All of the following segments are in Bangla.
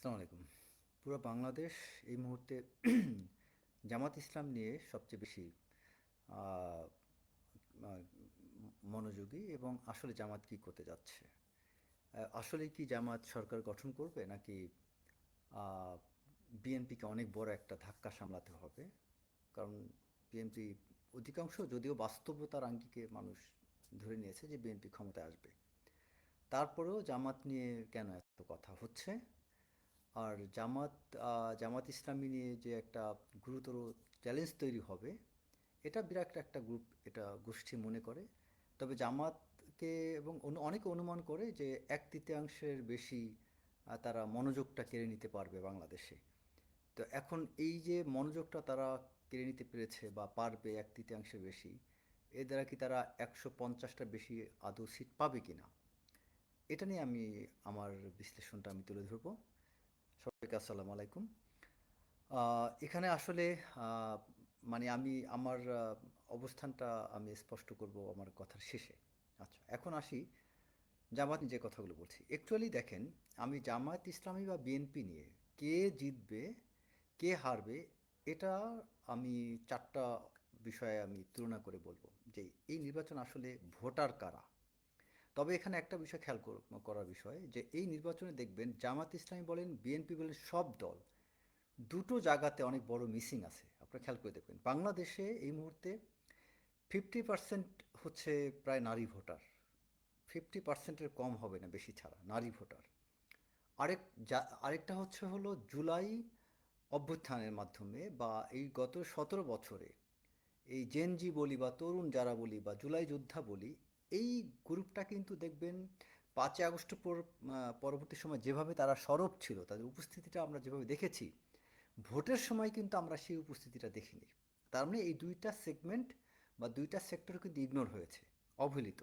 আসসালামু আলাইকুম। পুরো বাংলাদেশ এই মুহূর্তে জামাত ইসলাম নিয়ে সবচেয়ে বেশি আ আ মনোযোগী এবং আসলে জামাত কি করতে যাচ্ছে? আসলেই কি জামাত সরকার গঠন করবে নাকি আ বিএনপিকে অনেক বড় একটা ধাক্কা সামলাতে হবে? কারণ বিএনপি অধিকাংশ যদিও বাস্তবতার আঙ্গিকে মানুষ ধরে নিয়েছে যে বিএনপি ক্ষমতায় আসবে। তারপরেও জামাত নিয়ে কেন এত কথা হচ্ছে? আর জামাত ইসলামী নিয়ে যে একটা গুরুতর চ্যালেঞ্জ তৈরি হবে, এটা বিরাট একটা গ্রুপ, এটা গোষ্ঠী মনে করে। তবে জামাতকে এবং অনেকে অনুমান করে যে এক তৃতীয়াংশের বেশি তারা মনোযোগটা কেড়ে নিতে পারবে বাংলাদেশে। তো এখন এই যে মনোযোগটা তারা কেড়ে নিতে পেরেছে বা পারবে এক তৃতীয়াংশের বেশি, এর দ্বারা কি তারা 150টার বেশি আদৌ সিট পাবে কিনা, এটা নিয়ে আমি আমার বিশ্লেষণটা আমি তুলে ধরবো। সবাইকে আসসালামু আলাইকুম। এখানে আসলে আহ, মানে আমি আমার অবস্থানটা আমি স্পষ্ট করব আমার কথার শেষে। আচ্ছা, এখন আসি জামাত যে কথাগুলো বলছি। অ্যাকচুয়ালি দেখেন, আমি জামায়াত ইসলামী বা বিএনপি নিয়ে কে জিতবে কে হারবে এটা আমি চারটা বিষয়ে আমি তুলনা করে বলবো যে এই নির্বাচন আসলে ভোটার কারা। তবে এখানে একটা বিষয় খেয়াল করার বিষয় যে এই নির্বাচনে দেখবেন জামাত ইসলামী বলেন বিএনপি বলেন সব দল দুটো জায়গাতে অনেক বড় মিসিং আছে। আপনারা খেয়াল করে দেখবেন বাংলাদেশে এই মুহূর্তে 50% হচ্ছে প্রায় নারী ভোটার। 50%-এর কম হবে না, বেশি ছাড়া নারী ভোটার। আরেকটা হলো জুলাই অভ্যুত্থানের মাধ্যমে বা এই গত 17 বছরে এই জেনজি বলি বা তরুণ যারা বলি বা জুলাই যোদ্ধা বলি, এই গ্রুপটা কিন্তু দেখবেন 5ই আগস্ট পরবর্তী সময় যেভাবে তারা সরব ছিল, তাদের উপস্থিতিটা আমরা যেভাবে দেখেছি, ভোটের সময় কিন্তু আমরা সেই উপস্থিতিটা দেখিনি। তার মানে এই দুইটা সেগমেন্ট বা দুইটা সেক্টর কিন্তু ইগনোর হয়েছে, অবহেলিত।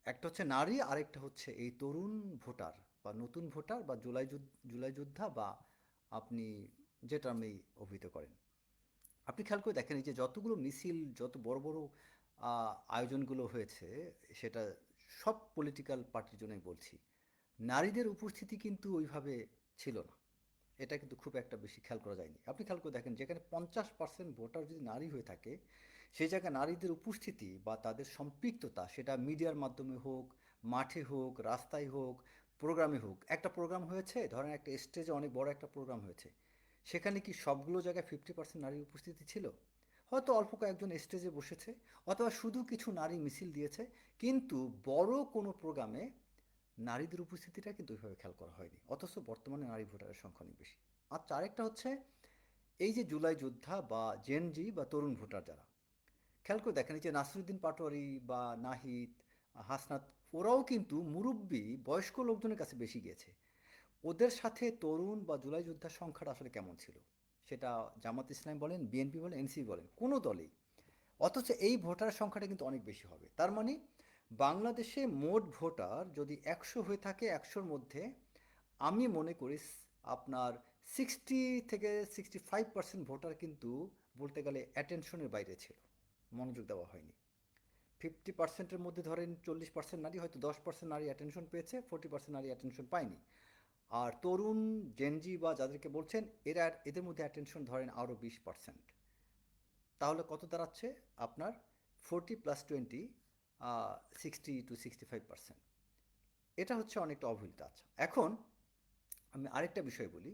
একটা হচ্ছে নারী, আরেকটা হচ্ছে এই তরুণ ভোটার বা নতুন ভোটার বা জুলাই যোদ্ধা বা আপনি যে টার্মেই অভিহিত করেন। আপনি খেয়াল করে দেখেন এই যে যতগুলো মিছিল, যত বড় বড় আয়োজনগুলো হয়েছে, সেটা সব পলিটিক্যাল পার্টির জন্যই বলছি, নারীদের উপস্থিতি কিন্তু ওইভাবে ছিল না। এটা কিন্তু খুব একটা বেশি খেয়াল করা যায়নি। আপনি খেয়াল করে দেখেন যেখানে 50% ভোটার যদি নারী হয়ে থাকে, সেই জায়গায় নারীদের উপস্থিতি বা তাদের সম্পৃক্ততা, সেটা মিডিয়ার মাধ্যমে হোক, মাঠে হোক, রাস্তায় হোক, প্রোগ্রামে হোক। একটা প্রোগ্রাম হয়েছে, ধরেন একটা স্টেজে অনেক বড় একটা প্রোগ্রাম হয়েছে, সেখানে কি সবগুলো জায়গায় 50% নারীর উপস্থিতি ছিল? হয়তো অল্প কয়েকজন স্টেজে বসেছে, অথবা শুধু কিছু নারী মিছিল দিয়েছে, কিন্তু বড় কোনো প্রোগ্রামে নারীদের উপস্থিতিটা কিন্তু ওইভাবে খেয়াল করা হয়নি। অথচ বর্তমানে নারী ভোটারের সংখ্যা অনেক বেশি। আচ্ছা, আরেকটা হচ্ছে এই যে জুলাই যোদ্ধা বা জেনজি বা তরুণ ভোটার যারা, খেয়াল করে দেখেন এই যে নাসিরুদ্দিন পাটোয়ারি বা নাহিদ, হাসনাত, ওরাও কিন্তু মুরব্বী বয়স্ক লোকজনের কাছে বেশি গিয়েছে। ওদের সাথে তরুণ বা জুলাই যোদ্ধার সংখ্যাটা আসলে কেমন ছিল, সেটা জামাত ইসলাম বলেন, বিএনপি বলেন, এনসিপি বলেন, কোনো দলেই। অথচ এই ভোটারের সংখ্যাটা কিন্তু অনেক বেশি হবে। তার মানে বাংলাদেশে মোট ভোটার যদি 100 হয়ে থাকে, 100-র মধ্যে আমি মনে করি আপনার 60 থেকে 65% ভোটার কিন্তু বলতে গেলে অ্যাটেনশনের বাইরে ছিল, মনোযোগ দেওয়া হয়নি। 50%-এর মধ্যে ধরেন 40% নারী, হয়তো 10% নারী অ্যাটেনশন পেয়েছে, 40% নারী অ্যাটেনশন পায়নি। আর তরুণ জেনজি বা যাদেরকে বলছেন, এদের মধ্যে অ্যাটেনশন ধরেন আরও 20%। তাহলে কত দাঁড়াচ্ছে আপনার? 40+20, 60 to 65%। এটা হচ্ছে অনেকটা অবহেলিত। আচ্ছা, এখন আমি আরেকটা বিষয় বলি।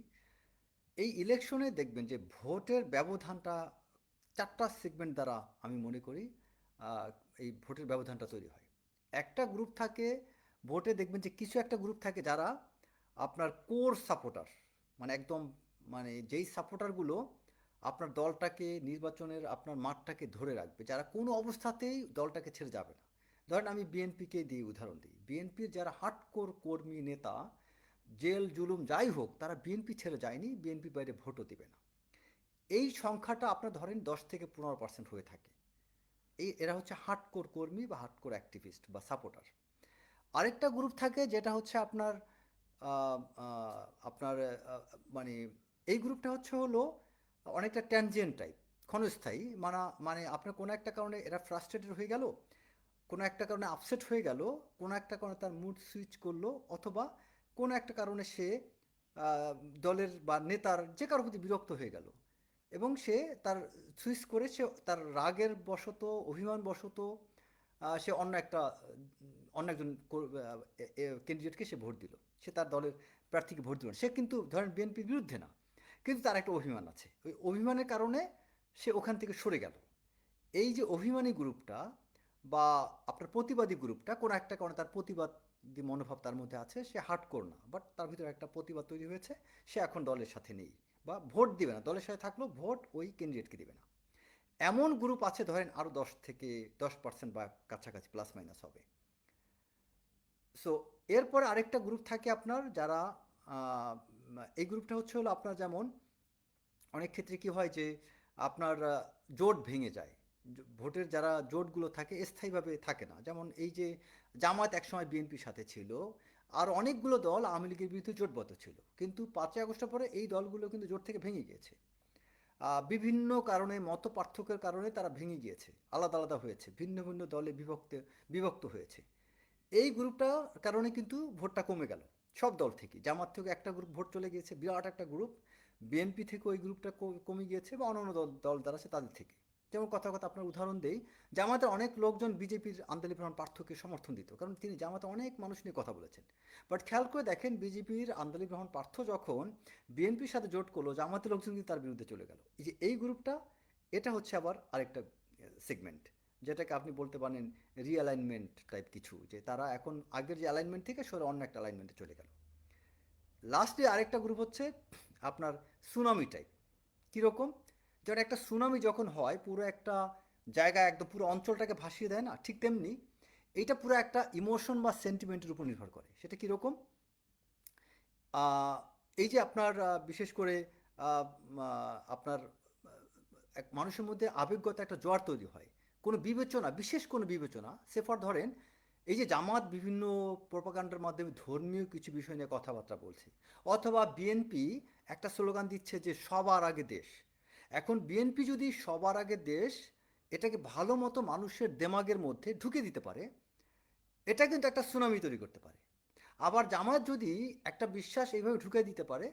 এই ইলেকশনে দেখবেন যে ভোটের ব্যবধানটা চারটা সেগমেন্ট দ্বারা আমি মনে করি আহ, এই ভোটের ব্যবধানটা তৈরি হয়। একটা গ্রুপ থাকে ভোটে, দেখবেন যে কিছু একটা গ্রুপ থাকে যারা আপনার কোর সাপোর্টার, মানে একদম, মানে যেই সাপোর্টারগুলো আপনার দলটাকে, নির্বাচনের আপনার মাঠটাকে ধরে রাখবে, যারা কোনো অবস্থাতেই দলটাকে ছেড়ে যাবে না। ধরেন আমি বিএনপিকে দিয়ে উদাহরণ দিই, বিএনপির যারা হার্ডকোর কর্মী নেতা, জেল জুলুম যাই হোক, তারা বিএনপি ছেড়ে যায়নি, বিএনপি বাইরে ভোটও দেবে না। এই সংখ্যাটা আপনার ধরেন 10 থেকে 15% হয়ে থাকে। এরা হচ্ছে হার্ডকোর কর্মী বা হার্ডকোর অ্যাক্টিভিস্ট বা সাপোর্টার। আরেকটা গ্রুপ থাকে যেটা হচ্ছে আপনার আহ, আহ, আপনার মানে এই গ্রুপটা হলো অনেকটা ট্যানজিয়েন্ট টাইপ, ক্ষণস্থায়ী। মানে আপনার কোনো একটা কারণে এরা ফ্রাস্ট্রেটেড হয়ে গেল, কোনো একটা কারণে আপসেট হয়ে গেল, কোনো একটা কারণে তার মুড সুইচ করলো, অথবা কোনো একটা কারণে সে আহ, দলের বা নেতার যে কারোর প্রতি বিরক্ত হয়ে গেল এবং সে তার সুইচ করে সে তার রাগের বশত অভিমান বশত সে অন্য একজন ক্যান্ডিডেটকে সে ভোট দিল, সে তার দলের প্রার্থীকে ভোট দিল না। সে কিন্তু ধরেন বিএনপির বিরুদ্ধে না, কিন্তু তার একটা অভিমান আছে, ওই অভিমানের কারণে সে ওখান থেকে সরে গেল। এই যে অভিমানী গ্রুপটা বা আপনার প্রতিবাদী গ্রুপটা কোনো একটা কারণে তার প্রতিবাদী মনোভাব তার মধ্যে আছে, সে হার্ডকোর না বাট তার ভিতরে একটা প্রতিবাদ তৈরি হয়েছে, সে এখন দলের সাথে নেই বা ভোট দিবে না, দলের সাথে থাকলেও ভোট ওই ক্যান্ডিডেটকে দিবে না। এমন গ্রুপ আছে ধরেন আরও 10% বা কাছাকাছি প্লাস মাইনাস হবে। সো এরপরে আরেকটা গ্রুপ থাকে আপনার যারা আহ, এই গ্রুপটা হলো আপনার যেমন অনেক ক্ষেত্রে কি হয় যে আপনার জোট ভেঙে যায়, ভোটের যারা জোটগুলো থাকে স্থায়ীভাবে থাকে না, যেমন এই যে জামায়াত একসময় বিএনপির সাথে ছিল, আর অনেকগুলো দল আওয়ামী লীগের বিরুদ্ধে জোটবদ্ধ ছিল, কিন্তু 5ই আগস্টের পরে এই দলগুলো কিন্তু জোট থেকে ভেঙে গিয়েছে। বিভিন্ন কারণে মত পার্থক্যের কারণে তারা ভেঙে গিয়েছে, আলাদা আলাদা হয়েছে, ভিন্ন ভিন্ন দলে বিভক্ত বিভক্ত হয়েছে। এই গ্রুপটার কারণে কিন্তু ভোটটা কমে গেল সব দল থেকে, জামাত থেকে একটা গ্রুপ ভোট চলে গিয়েছে বিরাট একটা গ্রুপ, বিএনপি থেকে ওই গ্রুপটা কমে গিয়েছে বা অন্যান্য দল দল যারা আছে তাদের থেকে। যেমন কথা কথা আপনার উদাহরণ দেই, জামাতের অনেক লোকজন বিজেপির আন্দোলন রহমান পার্থকে সমর্থন দিত, কারণ তিনি জামাতে অনেক মানুষ নিয়ে কথা বলেছেন। বাট খেয়াল করে দেখেন বিজেপির আন্দোলন রহমান পার্থ যখন বিএনপির সাথে জোট করলো, জামাতের লোকজন কিন্তু তার বিরুদ্ধে চলে গেল। এই যে এই গ্রুপটা, এটা হচ্ছে আবার আরেকটা সেগমেন্ট, যেটাকে আপনি বলতে পারেন রিঅ্যালাইনমেন্ট টাইপ কিছু, যে তারা এখন আগের যে অ্যালাইনমেন্ট থেকে সরে অন্য একটা অ্যালাইনমেন্টে চলে গেল। লাস্টে আরেকটা গ্রুপ হচ্ছে আপনার সুনামি টাইপ। কীরকম? যেটা একটা সুনামি যখন হয় পুরো একটা জায়গা একদম পুরো অঞ্চলটাকে ভাসিয়ে দেয় না, ঠিক তেমনি এইটা পুরো একটা ইমোশন বা সেন্টিমেন্টের উপর নির্ভর করে। সেটা কীরকম? এই যে আপনার বিশেষ করে আহ, আপনার এক মানুষের মধ্যে আবেগগত একটা জোয়ার তৈরি হয়, কোনো বিবেচনা, বিশেষ কোনো বিবেচনা সে ফর ধরেন এই যে জামাত বিভিন্ন প্রোপাগান্ডার মাধ্যমে ধর্মীয় কিছু বিষয় নিয়ে কথাবার্তা বলছে, অথবা বিএনপি একটা স্লোগান দিচ্ছে যে সবার আগে দেশ। এখন বিএনপি যদি সবার আগে দেশ এটাকে ভালো মতো মানুষের দেমাগের মধ্যে ঢুকে দিতে পারে, এটা কিন্তু একটা সুনামি তৈরি করতে পারে। আবার জামাত যদি একটা বিশ্বাস এইভাবে ঢুকে দিতে পারে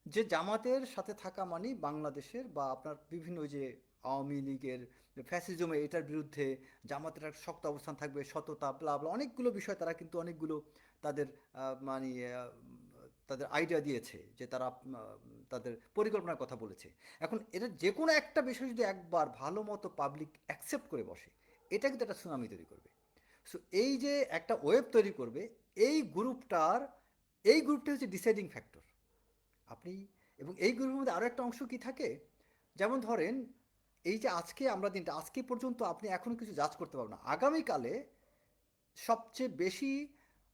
যে জামাতের সাথে থাকা মানে বাংলাদেশের বা আপনার বিভিন্ন ওই যে আওয়ামী লীগের ফ্যাসিজমে এটার বিরুদ্ধে জামাতের একটা শক্ত অবস্থান থাকবে, সততা ব্লা ব্লা অনেকগুলো বিষয় তারা কিন্তু অনেকগুলো তাদের মানে তাদের আইডিয়া দিয়েছে, যে তারা তাদের পরিকল্পনার কথা বলেছে। এখন এটা যে কোনো একটা বিষয় যদি একবার ভালো মতো পাবলিক অ্যাকসেপ্ট করে বসে, এটা কিন্তু একটা সুনামি তৈরি করবে। সো এই যে একটা ওয়েব তৈরি করবে, এই গ্রুপটার এই গ্রুপটা হচ্ছে ডিসাইডিং ফ্যাক্টর। আপনি এবং এই গ্রুপের মধ্যে আরও একটা অংশ কি থাকে, যেমন ধরেন এই যে আজকে আমরা দিনটা আজকে পর্যন্ত আপনি এখনও কিছু জাজ করতে পারবেন না, আগামীকালে সবচেয়ে বেশি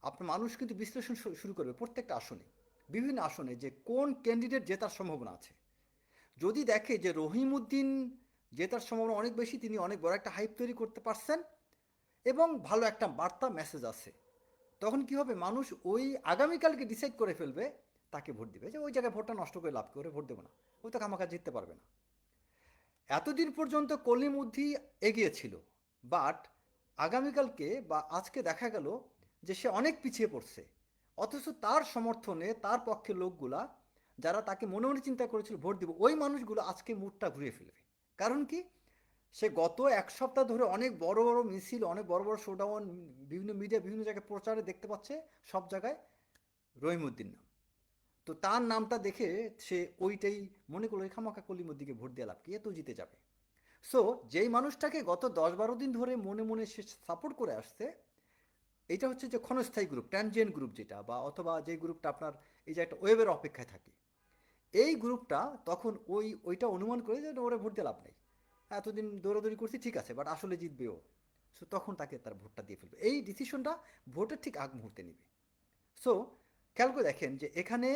আপনার মানুষ কিন্তু বিশ্লেষণ শুরু করবে প্রত্যেকটা আসনে, বিভিন্ন আসনে, যে কোন ক্যান্ডিডেট জেতার সম্ভাবনা আছে। যদি দেখে যে রহিমউদ্দিন জেতার সম্ভাবনা অনেক বেশি, তিনি অনেক বড় একটা হাইপ তৈরি করতে পারছেন এবং ভালো একটা বার্তা মেসেজ আছে, তখন কি হবে, মানুষ ওই আগামীকালকে ডিসাইড করে ফেলবে তাকে ভোট দিবে, যে ওই জায়গায় ভোটটা নষ্ট করে লাভ করে ভোট দেবো না, ওই তো খামাখা জিততে পারবে না। এতদিন পর্যন্ত কলিমুদ্দি এগিয়েছিল, বাট আগামীকালকে বা আজকে দেখা গেল যে সে অনেক পিছিয়ে পড়ছে, অথচ তার সমর্থনে তার পক্ষে লোকগুলা যারা তাকে মনে মনে চিন্তা করেছিল ভোট দিব, ওই মানুষগুলো আজকে মুডটা ঘুরিয়ে ফেলবে। কারণ কি, সে গত এক সপ্তাহ ধরে অনেক বড় বড় মিছিল, অনেক বড় বড় শোডাউন, বিভিন্ন মিডিয়া বিভিন্ন জায়গায় প্রচারে দেখতে পাচ্ছে, সব জায়গায় রহিমউদ্দিন নাম। তো তার নামটা দেখে সে ওইটাই মনে করলো খামাখা কলিমুদ্দিকে ভোট দিয়ে লাভ কি, এ তো জিতে যাবে। সো যেই মানুষটাকে গত 10-12 দিন ধরে মনে মনে সে সাপোর্ট করে আসছে, এটা হচ্ছে যে ক্ষণস্থায়ী গ্রুপ, ট্রানজিয়েন্ট গ্রুপ যেটা, বা অথবা যে গ্রুপটা আপনার এই যে একটা ওয়েবের অপেক্ষায় থাকে, এই গ্রুপটা তখন ওইটা অনুমান করে যে ওরে ভোট দিয়ে লাভ নেই, এতদিন দৌড়াদৌড়ি করছি ঠিক আছে বাট আসলে জিতবে ও, সো তখন তাকে তার ভোটটা দিয়ে ফেলবে, এই ডিসিশনটা ভোটের ঠিক আগ মুহূর্তে নেবে। সো খেয়াল করে দেখেন যে এখানে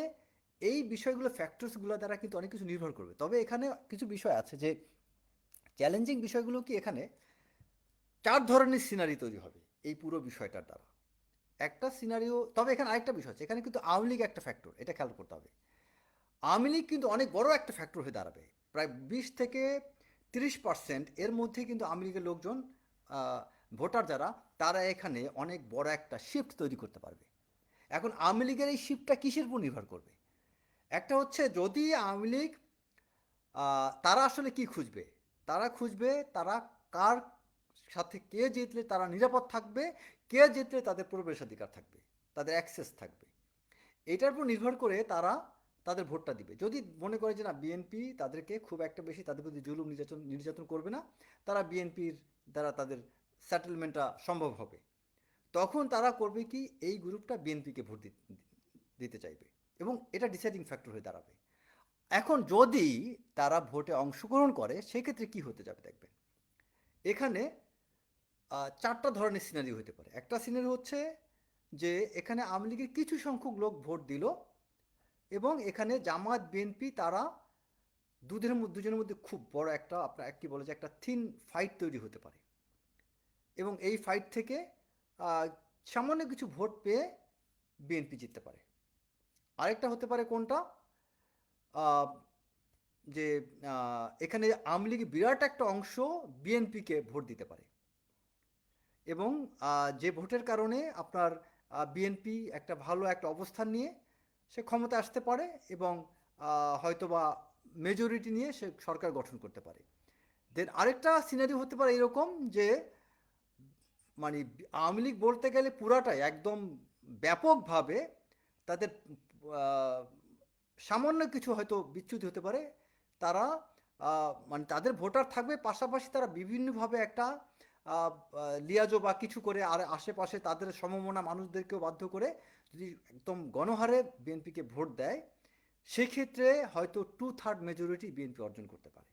এই বিষয়গুলো ফ্যাক্টরসগুলো দ্বারা কিন্তু অনেক কিছু নির্ভর করবে, তবে এখানে কিছু বিষয় আছে যে চ্যালেঞ্জিং বিষয়গুলো কি, এখানে 4 ধরনের সিনারি তৈরি হবে এই পুরো বিষয়টার দ্বারা। একটা সিনারিও, তবে এখানে আরেকটা বিষয় আছে, এখানে কিন্তু আওয়ামী লীগ একটা ফ্যাক্টর, এটা খেয়াল করতে হবে। আওয়ামী লীগ কিন্তু অনেক বড় একটা ফ্যাক্টর হয়ে দাঁড়াবে, প্রায় 20 থেকে 30% এর মধ্যে কিন্তু আওয়ামী লীগের লোকজন, ভোটার যারা, তারা এখানে অনেক বড় একটা শিফট তৈরি করতে পারবে। এখন আওয়ামী লীগের এই শিফটটা কিসের উপর নির্ভর করবে? একটা হচ্ছে যদি আওয়ামী লীগ তারা আসলে কি খুঁজবে, তারা খুঁজবে তারা কার সাথে কে জিতলে তারা নিরাপদ থাকবে, কে জিতলে তাদের প্রবেশাধিকার থাকবে, তাদের অ্যাক্সেস থাকবে, এটার উপর নির্ভর করে তারা তাদের ভোটটা দিবে। যদি মনে করে যে না বিএনপি তাদেরকে খুব একটা বেশি তাদের প্রতি জুলুম নির্যাতন নির্যাতন করবে না, তারা বিএনপির দ্বারা তাদের সেটেলমেন্টটা সম্ভব হবে, তখন তারা করবে কি এই গ্রুপটা বিএনপিকে ভোট দিতে চাইবে এবং এটা ডিসাইডিং ফ্যাক্টর হয়ে দাঁড়াবে। এখন যদি তারা ভোটে অংশগ্রহণ করে সেক্ষেত্রে কি হতে যাবে দেখবেন, এখানে চারটা ধরনের সিনারি হতে পারে। একটা সিনারি হচ্ছে যে এখানে আওয়ামী লীগের কিছু সংখ্যক লোক ভোট দিল এবং এখানে জামাত বিএনপি তারা দুজনের মধ্যে খুব বড় একটা আপনার কি বলে যে একটা থিন ফাইট তৈরি হতে পারে এবং এই ফাইট থেকে সামান্য কিছু ভোট পেয়ে বিএনপি জিততে পারে। আরেকটা হতে পারে কোনটা, যে এখানে আওয়ামী লীগের বিরাট একটা অংশ বিএনপিকে ভোট দিতে পারে এবং যে ভোটের কারণে আপনার বিএনপি একটা ভালো একটা অবস্থান নিয়ে সে ক্ষমতা আসতে পারে এবং হয়তোবা মেজরিটি নিয়ে সে সরকার গঠন করতে পারে। দেন আরেকটা সিনারি হতে পারে এরকম যে মানে আওয়ামী লীগ বলতে গেলে পুরাটাই একদম ব্যাপকভাবে তাদের সামান্য কিছু হয়তো বিচ্যুতি হতে পারে, তারা মানে তাদের ভোটার থাকবে, পাশাপাশি তারা বিভিন্নভাবে একটা লিয়াজো বা কিছু করে আর আশেপাশে তাদের সমমনা মানুষদেরকেও বাধ্য করে যদি একদম গণহারে বিএনপিকে ভোট দেয়, সেক্ষেত্রে হয়তো 2/3 মেজরিটি বিএনপি অর্জন করতে পারে।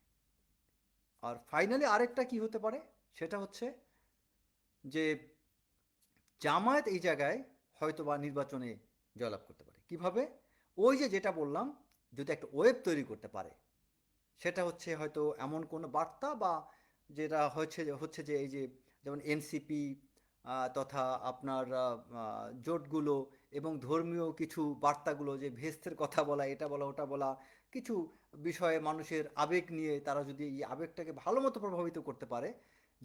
আর ফাইনালি আরেকটা কি হতে পারে সেটা হচ্ছে যে জামায়াত এই জায়গায় হয়তো বা নির্বাচনে জয়লাভ করতে পারে। কিভাবে? ওই যে যেটা বললাম, যদি একটা ওয়েব তৈরি করতে পারে, সেটা হচ্ছে হয়তো এমন কোনো বার্তা বা যেটা হচ্ছে যে এই যে যেমন এনসিপি তথা আপনার জোটগুলো এবং ধর্মীয় কিছু বার্তাগুলো যে ভেস্তের কথা বলা, এটা বলা ওটা বলা, কিছু বিষয়ে মানুষের আবেগ নিয়ে তারা যদি এই আবেগটাকে ভালো মতো প্রভাবিত করতে পারে,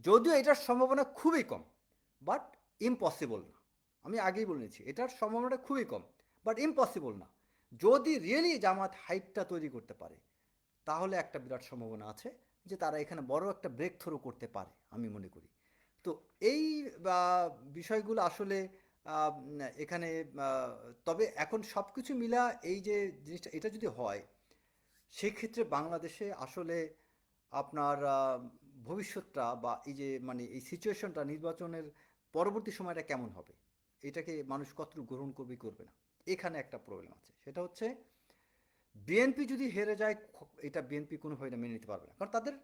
যদিও এটার সম্ভাবনা খুবই কম, বাট ইম্পসিবল না। আমি আগেই বলে নিচ্ছি এটার সম্ভাবনাটা খুবই কম, বাট ইম্পসিবল না। যদি রিয়েলি জামাত হাইপটা তৈরি করতে পারে তাহলে একটা বিরাট সম্ভাবনা আছে যে তারা এখানে বড় একটা ব্রেক থ্রু করতে পারে আমি মনে করি। তো এই বিষয়গুলো আসলে এখানে তবে এখন সব কিছু মিলা এই যে জিনিসটা এটা যদি হয় সেক্ষেত্রে বাংলাদেশে আসলে আপনার ভবিষ্যৎটা বা এই যে মানে এই সিচুয়েশনটা নির্বাচনের পরবর্তী সময়টা কেমন হবে, এটাকে মানুষ কতটুকু গ্রহণ করবে করবে না, এখানে একটা প্রবলেম আছে। সেটা হচ্ছে বিএনপি যদি হেরে যায় এটা বিএনপি কোনোভাবে মেনে নিতে পারবে না, কারণ তাদের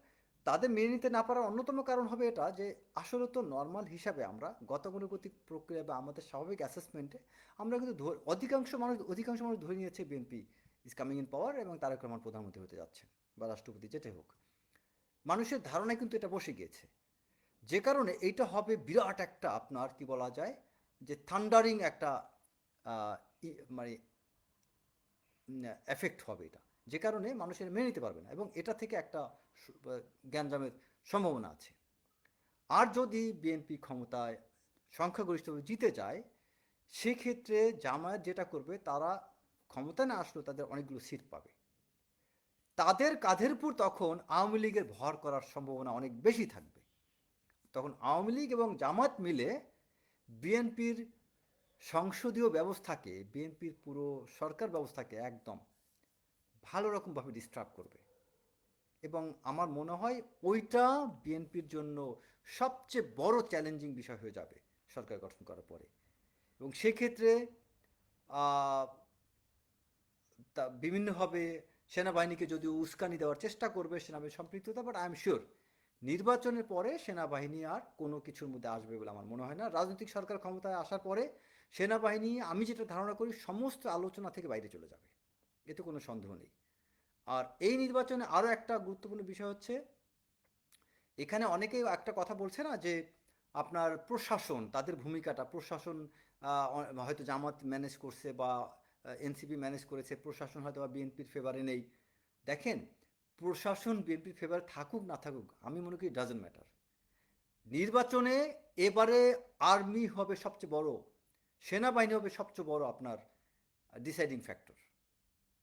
তাদের মেনে নিতে না পারার অন্যতম কারণ হবে এটা যে আসলে তো নর্মাল হিসাবে আমরা গতানুগতিক প্রক্রিয়া বা আমাদের স্বাভাবিক অ্যাসেসমেন্টে আমরা কিন্তু অধিকাংশ মানুষ ধরে নিয়েছে বিএনপি ইজ কামিং ইন পাওয়ার এবং তারেক রহমান প্রধানমন্ত্রী হতে যাচ্ছেন বা রাষ্ট্রপতি যেটাই হোক, মানুষের ধারণায় কিন্তু এটা বসে গিয়েছে। যে কারণে এইটা হবে বিরাট একটা আপনার কি বলা যায় যে থান্ডারিং একটা মানে এফেক্ট হবে এটা, যে কারণে মানুষের মেনে নিতে পারবে না এবং এটা থেকে একটা গ্যাঞ্জামের সম্ভাবনা আছে। আর যদি বিএনপি ক্ষমতায় সংখ্যাগরিষ্ঠভাবে জিতে যায় সেক্ষেত্রে জামায়াত যেটা করবে তারা ক্ষমতায় না আসলেও তাদের অনেকগুলো সিট পাবে, তাদের কাঁধের উপর তখন আওয়ামী লীগের ভর করার সম্ভাবনা অনেক বেশি থাকবে। তখন আওয়ামী লীগ এবং জামাত মিলে বিএনপির সংসদীয় ব্যবস্থাকে, বিএনপির পুরো সরকার ব্যবস্থাকে একদম ভালো রকমভাবে ডিস্টার্ব করবে এবং আমার মনে হয় ওইটা বিএনপির জন্য সবচেয়ে বড় চ্যালেঞ্জিং বিষয় হয়ে যাবে সরকার গঠন করার পরে। এবং সেক্ষেত্রে তা বিভিন্নভাবে সেনাবাহিনীকে যদিও উস্কানি দেওয়ার চেষ্টা করবে সেনাবাহিনী সম্পৃক্ততা, বাট আই এম শিওর নির্বাচনের পরে সেনাবাহিনী আর কোনো কিছুর মধ্যে আসবে বলে আমার মনে হয় না। রাজনৈতিক সরকার ক্ষমতায় আসার পরে সেনাবাহিনী আমি যেটা ধারণা করি সমস্ত আলোচনা থেকে বাইরে চলে যাবে, এতে কোনো সন্দেহ নেই। আর এই নির্বাচনে আরও একটা গুরুত্বপূর্ণ বিষয় হচ্ছে এখানে অনেকেই একটা কথা বলছে না যে আপনার প্রশাসন তাদের ভূমিকাটা প্রশাসন হয়তো জামাত ম্যানেজ করছে বা এনসিপি ম্যানেজ করেছে, প্রশাসন হয়তো বা বিএনপির ফেভারে নেই। দেখেন প্রশাসন বিএনপির ফেভারে থাকুক না থাকুক আমি মনে করি ডাজন্ট ম্যাটার। নির্বাচনে এবারে আর্মি হবে সবচেয়ে বড়, সেনাবাহিনী হবে সবচেয়ে বড় আপনার ডিসাইডিং ফ্যাক্টর।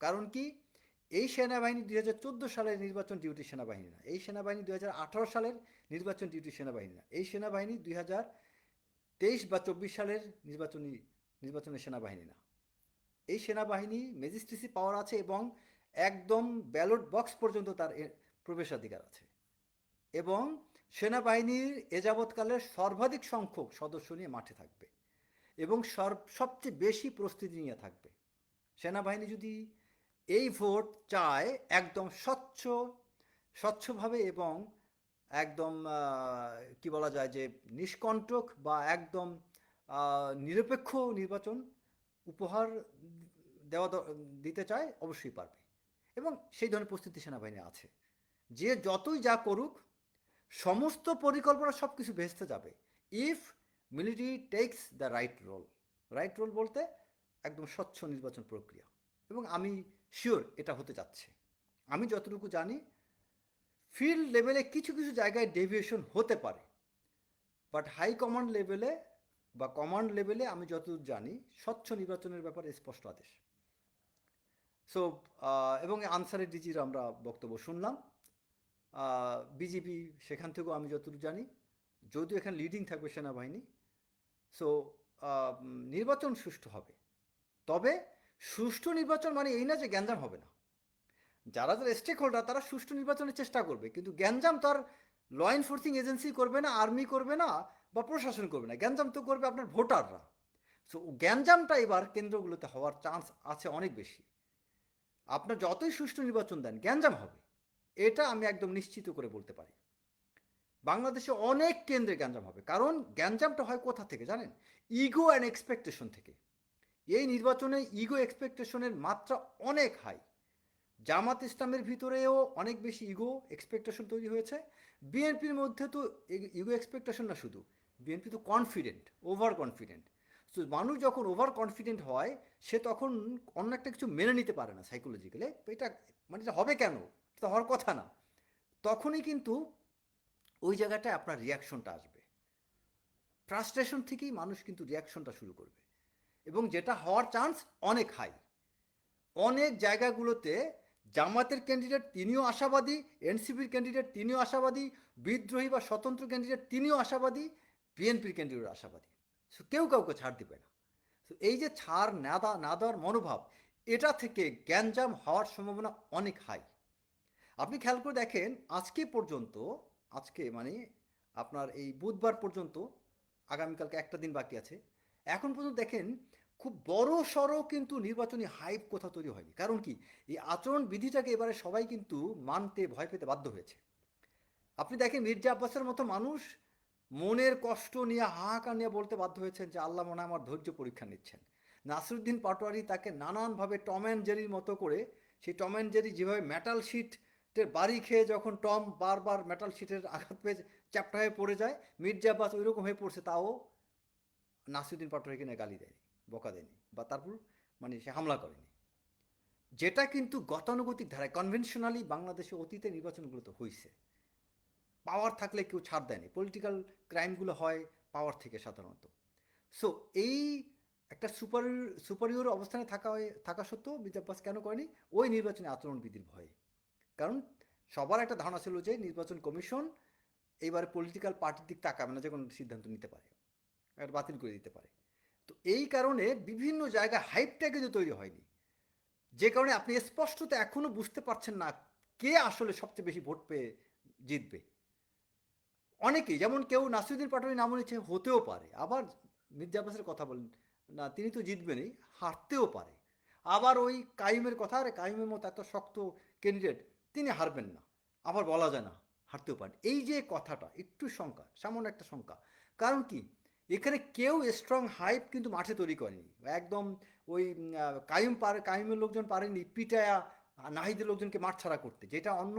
কারণ কি, এই সেনাবাহিনী 2014 সালের নির্বাচন ডিউটি সেনাবাহিনী না, এই সেনাবাহিনী 2018 সালের নির্বাচন ডিউটি সেনাবাহিনী না, এই সেনাবাহিনী 2023 বা 24 সালের নির্বাচনের সেনাবাহিনী না। এই সেনাবাহিনী ম্যাজিস্ট্রেসি পাওয়ার আছে এবং একদম ব্যালট বক্স পর্যন্ত তার প্রবেশাধিকার আছে, এবং সেনাবাহিনীর এযাবৎকালের সর্বাধিক সংখ্যক সদস্য নিয়ে মাঠে থাকবে এবং সবচেয়ে বেশি প্রস্তুতি নিয়ে থাকবে। সেনাবাহিনী যদি এই ভোট চায় একদম স্বচ্ছভাবে এবং একদম কি বলা যায় যে নিষ্কণ্টক বা একদম নিরপেক্ষ নির্বাচন উপহার দেওয়া দিতে চায়, অবশ্যই পারবে, এবং সেই ধরনের প্রস্তুতি সেনাবাহিনী আছে। যে যতই যা করুক, সমস্ত পরিকল্পনা সব কিছু ভেস্তে যাবে if military takes the right role বলতে একদম স্বচ্ছ নির্বাচন প্রক্রিয়া, এবং আমি শিওর এটা হতে যাচ্ছে। আমি যতটুকু জানি ফিল্ড লেভেলে কিছু কিছু জায়গায় ডেভিয়েশন হতে পারে, বাট হাই কমান্ড লেভেলে বা কমান্ড লেভেলে আমি যতদূর জানি স্বচ্ছ নির্বাচনের ব্যাপারে স্পষ্ট আদেশ। সো এবং আনসারের ডিজির আমরা বক্তব্য শুনলাম, বিজেপি সেখান থেকেও আমি যতটুকু জানি, যদিও এখানে লিডিং থাকবে সেনাবাহিনী। সো নির্বাচন সুষ্ঠু হবে, তবে সুষ্ঠু নির্বাচন মানে এই না যে গ্যাঞ্জাম হবে না। যারা যারা স্টেক হোল্ডার তারা সুষ্ঠু নির্বাচনের চেষ্টা করবে, কিন্তু গ্যাঞ্জাম তো আর ল এনফোর্সিং এজেন্সি করবে না, আর্মি করবে না, বা প্রশাসন করবে না, গ্যাঞ্জাম তো করবে আপনার ভোটাররা। সো গ্যাঞ্জামটা এবার কেন্দ্রগুলোতে হওয়ার চান্স আছে অনেক বেশি। আপনার যতই সুষ্ঠু নির্বাচন দেন গ্যাঞ্জাম হবে, এটা আমি একদম নিশ্চিত করে বলতে পারি। বাংলাদেশে অনেক কেন্দ্রে গ্যাঞ্জাম হবে, কারণ গ্যাঞ্জামটা হয় কোথা থেকে জানেন? ইগো অ্যান্ড এক্সপেকটেশন থেকে। এই নির্বাচনে ইগো এক্সপেকটেশনের মাত্রা অনেক হাই। জামাত ইসলামের ভিতরেও অনেক বেশি ইগো এক্সপেকটেশন তৈরি হয়েছে, বিএনপির মধ্যে তো ইগো এক্সপেকটেশন না, শুধু বিএনপি তো কনফিডেন্ট, ওভার কনফিডেন্ট। তো মানুষ যখন ওভার কনফিডেন্ট হয়, সে তখন অন্য একটা কিছু মেনে নিতে পারে না সাইকোলজিক্যালি, এটা মানে এটা হবে কেন, এটা হওয়ার কথা না। তখনই কিন্তু ওই জায়গাটায় আপনার রিয়াকশনটা আসবে, ফ্রাস্ট্রেশন থেকেই মানুষ কিন্তু রিয়াকশনটা শুরু করবে, এবং যেটা হওয়ার চান্স অনেক হাই। অনেক জায়গাগুলোতে জামাতের ক্যান্ডিডেট তিনিও আশাবাদী, এনসিপির ক্যান্ডিডেট তিনিও আশাবাদী, বিদ্রোহী বা স্বতন্ত্র ক্যান্ডিডেট তিনিও আশাবাদী, বিএনপির ক্যান্ডিডেট আশাবাদী। সো কেউ কাউকে ছাড় দিবে না। তো এই যে ছাড় না দেওয়ার মনোভাব, এটা থেকে গ্যাঞ্জাম হওয়ার সম্ভাবনা অনেক হাই। আপনি খেয়াল করে দেখেন, আজকে মানে আপনার এই বুধবার পর্যন্ত, আগামীকালকে একটা দিন বাকি আছে, এখন পর্যন্ত দেখেন খুব বড় সড়ো কিন্তু নির্বাচনী হাইপ কোথাও তৈরি হয়নি। কারণ কি, এই আচরণ বিধিটাকে এবারে সবাই কিন্তু মানতে ভয় পেতে বাধ্য হয়েছে। আপনি দেখেন মির্জা আব্বাসের মতো মানুষ মনের কষ্ট নিয়ে হাহাকার নিয়ে বলতে বাধ্য হয়েছেন যে আল্লাহ মনে আমার ধৈর্য পরীক্ষা নিচ্ছেন। নাসিরুদ্দিন পাটোয়ারি তাকে নানানভাবে টম অ্যান্ড জেরির মতো করে, সেই টম অ্যান্ড জেরি যেভাবে মেটাল শিটের বাড়ি খেয়ে যখন টম বারবার মেটাল শিটের আঘাত পেয়ে চ্যাপ্টা হয়ে পড়ে যায়, মির্জা আব্বাস ওই রকম হয়ে পড়ছে, তাও নাসিরুদ্দিন পাটোয়ারিকে নিয়ে গালি দেয়নি, বকা দেয়নি, বা তারপর মানে সে হামলা করেনি। যেটা কিন্তু গতানুগতিক ধারায় কনভেনশনালি বাংলাদেশে অতীতে নির্বাচনগুলো তো হয়েছে। পাওয়ার থাকলে কেউ ছাড় দেয়নি, পলিটিক্যাল ক্রাইমগুলো হয় পাওয়ার থেকে সাধারণত। সো এই একটা সুপারিয়র অবস্থানে থাকা সত্ত্বেও মির্জা আব্বাস কেন করেনি? ওই নির্বাচনী আচরণবিধির ভয়ে। কারণ সবার একটা ধারণা ছিল যে নির্বাচন কমিশন এইবারে পলিটিক্যাল পার্টির দিক তাকাবে না, যে কোনো সিদ্ধান্ত নিতে পারে, একটা বাতিল করে দিতে পারে। তো এই কারণে বিভিন্ন জায়গায় হাইপটা কিন্তু তৈরি হয়নি, যে কারণে আপনি স্পষ্টত এখনও বুঝতে পারছেন না কে আসলে সবচেয়ে বেশি ভোট পেয়ে জিতবে। অনেকেই, যেমন কেউ নাসিরুদ্দিন পাটোয়ারি নাম নিচ্ছে, হতেও পারে। আবার মির্জা আব্বাসের কথা বলেন না, তিনি তো জিতবেনই, হারতেও পারে। আবার ওই কাইমের কথা, আরে কাইমের মতো এত শক্ত ক্যান্ডিডেট, তিনি হারবেন না, আবার বলা যায় না, হারতেও পারেন। এই যে কথাটা একটু শঙ্কা, সামান্য একটা শঙ্কা। কারণ কি, এখানে কেউ স্ট্রং হাইপ কিন্তু মাঠে তৈরি করেনি। একদম ওই কাইমের লোকজন পারেনি পিটায়া নাহিদের লোকজনকে মাঠ ছাড়া করতে, যেটা অন্য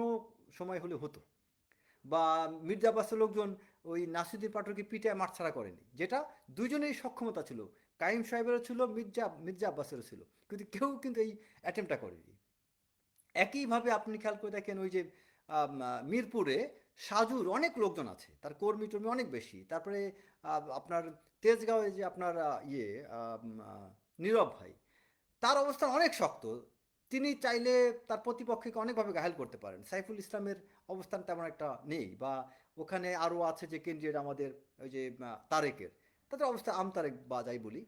সময় হলে হতো। বা মির্জা আব্বাসের লোকজন ওই নাসিরুদ্দিন পাটোয়ারিকে পিটায় মাঠ ছাড়া করেনি, যেটা দুজনেরই সক্ষমতা ছিল, কাইম সাহেবেরও ছিল, মির্জা আব্বাসেরও ছিল, কিন্তু কেউ কিন্তু এই অ্যাটেম্পটা করেনি। একইভাবে আপনি খেয়াল করে দেখেন ওই যে মিরপুরে সাজুর অনেক লোকজন আছে, তার কর্মী টর্মী অনেক বেশি। তারপরে আপনার তেজগাঁওয়ে যে আপনার নীরব ভাই, তার অবস্থান অনেক শক্ত, তিনি চাইলে তার প্রতিপক্ষকে অনেকভাবে ঘায়েল করতে পারেন। সাইফুল ইসলামের অবস্থান তেমন একটা নেই, বা ওখানে আরও আছে যে কেন্দ্রীয় আমাদের ওই যে তারেকের, তাদের অবস্থা আমতারেক বা যাই বলি,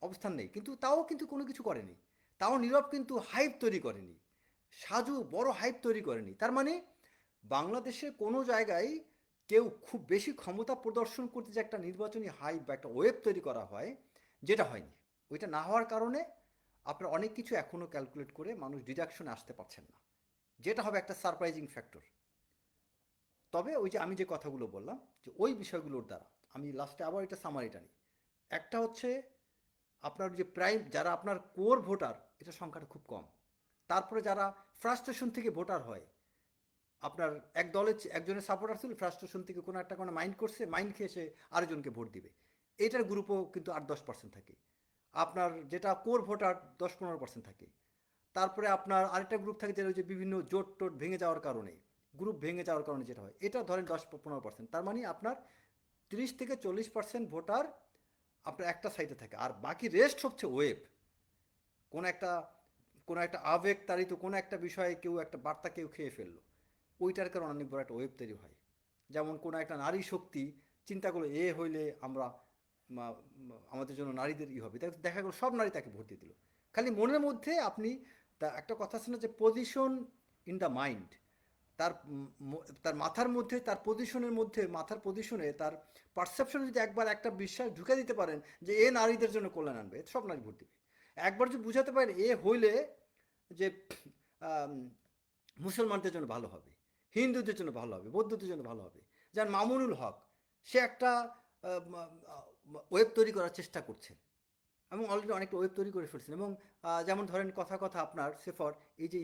অবস্থান নেই, কিন্তু তাও কিন্তু কোনো কিছু করেনি। তাও নীরব কিন্তু হাইপ তৈরি করেনি, সাজু বড় হাইপ তৈরি করেনি। তার মানে বাংলাদেশে কোনো জায়গায় কেউ খুব বেশি ক্ষমতা প্রদর্শন করতে যে একটা নির্বাচনী হাইপ বা একটা ওয়েব তৈরি করা হয়, যেটা হয়নি। ওইটা না হওয়ার কারণে আপনার অনেক কিছু এখনও ক্যালকুলেট করে মানুষ ডিডাকশনে আসতে পারছেন না, যেটা হবে একটা সারপ্রাইজিং ফ্যাক্টর। তবে ওই যে আমি যে কথাগুলো বললাম, যে ওই বিষয়গুলোর দ্বারা আমি লাস্টে আবার এটা সামারিটা নিই। একটা হচ্ছে আপনার যে প্রাইম যারা আপনার কোর ভোটার, এটা সংখ্যাটা খুব কম। তারপরে যারা ফ্রাস্ট্রেশন থেকে ভোটার হয়, আপনার এক দলের একজনের সাপোর্টার ছিল, ফ্রাস্ট্রেশন থেকে কোনো একটা কোনো মাইন্ড করছে, মাইন্ড খেয়ে সে আরেকজনকে ভোট দিবে, এটার গ্রুপও কিন্তু 8-10% থাকে। আপনার যেটা কোর ভোটার 10-15% থাকে। তারপরে আপনার আরেকটা গ্রুপ থাকে যেটা হচ্ছে বিভিন্ন জোট টোট ভেঙে যাওয়ার কারণে, গ্রুপ ভেঙে যাওয়ার কারণে যেটা হয়, এটা ধরেন 10-15%। তার মানে আপনার 30-40% ভোটার আপনার একটা সাইডে থাকে, আর বাকি রেস্ট হচ্ছে ওয়েব। কোনো একটা কোনো একটা আবেগ তাড়িত কোনো একটা বিষয়ে কেউ একটা বার্তা কেউ খেয়ে ফেললো, ওইটার কারণে অনেক বড় একটা ওয়েব তৈরি হয়। যেমন কোনো একটা নারী শক্তি চিন্তা করলো এ হইলে আমরা আমাদের জন্য নারীদের হবে, দেখা গেলো সব নারী তাকে ভোট দিয়ে দিল। খালি মনের মধ্যে আপনি তা একটা কথা আছে না যে পজিশন ইন দ্য মাইন্ড, তার তার মাথার মধ্যে, তার পজিশনের মধ্যে, মাথার পজিশনে তার পারসেপশনে যদি একবার একটা বিশ্বাস ঢুকে দিতে পারেন যে এ নারীদের জন্য কল্যাণ আনবে, সব নারী ভোট দিবে। একবার যদি বুঝাতে পারেন এ হইলে যে আম, মুসলমানদের জন্য ভালো হবে, হিন্দুদের জন্য ভালো হবে, বৌদ্ধদের জন্য ভালো হবে। যেমন মামুনুল হক, সে একটা ওয়েব তৈরি করার চেষ্টা করছে, এবং অলরেডি অনেকটা ওয়েব তৈরি করে ফেলছেন। এবং যেমন ধরেন কথা কথা আপনার সেফর এই যে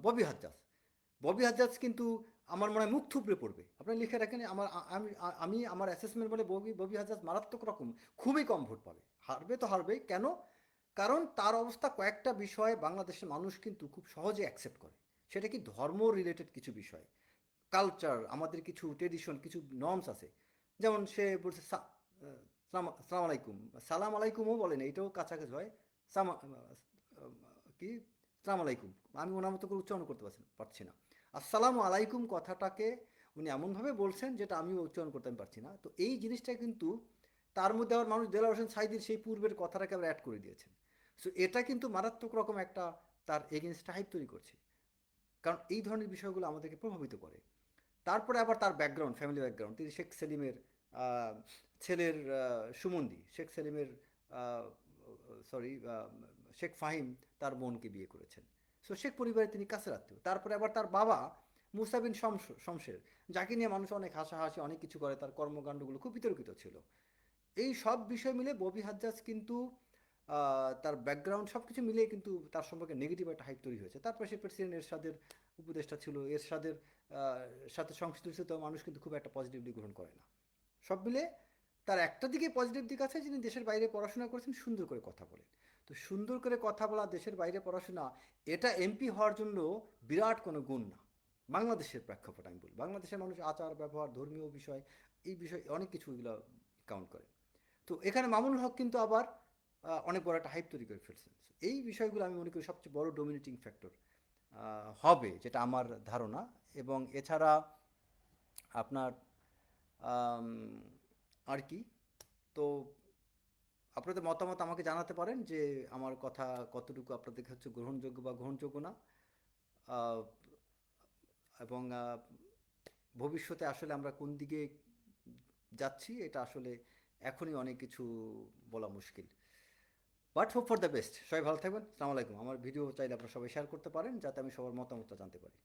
ববি হাজ্জাজ, ববি হাজ্জাজ কিন্তু আমার মনে হয় মুখ থুবড়ে পড়বে। আপনারা লিখে রাখেন, আমি আমার অ্যাসেসমেন্ট বলে ববি ববি হাজ্জাজ মারাত্মক রকম খুবই কম ভোট পাবে, হারবে তো হারবে কেন, কারণ তার অবস্থা কয়েকটা বিষয়ে বাংলাদেশের মানুষ কিন্তু খুব সহজে অ্যাকসেপ্ট করে। সেটা কি ধর্ম রিলেটেড কিছু বিষয়, কালচার, আমাদের কিছু ট্রেডিশন, কিছু নর্মস আছে। যেমন সে বলছে সালাম আলাইকুম, সালাম আলাইকুমও বলেন, এইটাও কাছাকাছি হয়। সামা কি সালাম আলাইকুম, আমি ওনার মতো করে উচ্চারণ করতে পারছি না। আসসালামু আলাইকুম কথাটাকে উনি এমনভাবে বলছেন যেটা আমিও উচ্চারণ করতে পারছি না। তো এই জিনিসটা কিন্তু তার মধ্যে আবার মানুষ দেলাওয়ার হোসেন সাইদির সেই পূর্বের কথাটাকে আবার অ্যাড করে দিয়েছেন। সো এটা কিন্তু মারাত্মক রকম একটা তার এগেনস্ট হাইপ তৈরি করছে, কারণ এই ধরনের বিষয়গুলো আমাদেরকে প্রভাবিত করে। তারপরে আবার তার ব্যাকগ্রাউন্ড, ফ্যামিলি ব্যাকগ্রাউন্ড, তিনি শেখ সেলিমের ছেলের সুমন্দি, শেখ সেলিমের সরি শেখ ফাহিম তার বোনকে বিয়ে করেছেন। সো শেখ পরিবারে তিনি কাছের আত্মীয়। তারপরে আবার তার বাবা মুসা বিন শমশের, যাকে নিয়ে মানুষ অনেক হাসাহাসি অনেক কিছু করে, তার কর্মকাণ্ডগুলো খুব বিতর্কিত ছিল। এই সব বিষয় মিলে ববি হাজ্জাজ কিন্তু তার ব্যাকগ্রাউন্ড সব কিছু মিলিয়ে কিন্তু তার সম্পর্কে নেগেটিভ একটা হাইপ তৈরি হয়েছে। তারপরে সে প্রেসিডেন্ট এরশাদের উপদেষ্টা ছিল, এরশাদের সাথে সংশ্লিষ্ট মানুষ কিন্তু খুব একটা পজিটিভলি গ্রহণ করে না। সব মিলে তার একটা দিকে পজিটিভ দিক আছে, যিনি দেশের বাইরে পড়াশোনা করেছেন, সুন্দর করে কথা বলেন। তো সুন্দর করে কথা বলা, দেশের বাইরে পড়াশোনা, এটা এমপি হওয়ার জন্য বিরাট কোনো গুণ না। বাংলাদেশের প্রেক্ষাপট আমি বলি, বাংলাদেশের মানুষ আচার ব্যবহার, ধর্মীয় বিষয়, এই বিষয় অনেক কিছু এগুলো কাউন্ট করে। তো এখানে মামুনুল হক কিন্তু আবার অনেক বড় একটা হাইপ তৈরি করে ফেলছেন। এই বিষয়গুলো আমি মনে করি সবচেয়ে বড় ডোমিনেটিং ফ্যাক্টর হবে, যেটা আমার ধারণা। এবং এছাড়া আপনার আম, আর কি, তো আপনাদের মতামত আমাকে জানাতে পারেন যে আমার কথা কতটুকু আপনাদের কাছে গ্রহণযোগ্য বা গ্রহণযোগ্য না। আহ, এবং ভবিষ্যতে আসলে আমরা কোন দিকে যাচ্ছি, এটা আসলে এখনই অনেক কিছু বলা মুশকিল। But hope for the best. সবাই ভালো থাকবেন। আসসালামু আলাইকুম। আমার ভিডিও চাইলে আপনারা সবাই শেয়ার করতে পারেন, যাতে আমি সবার মতামতটা জানতে পারি।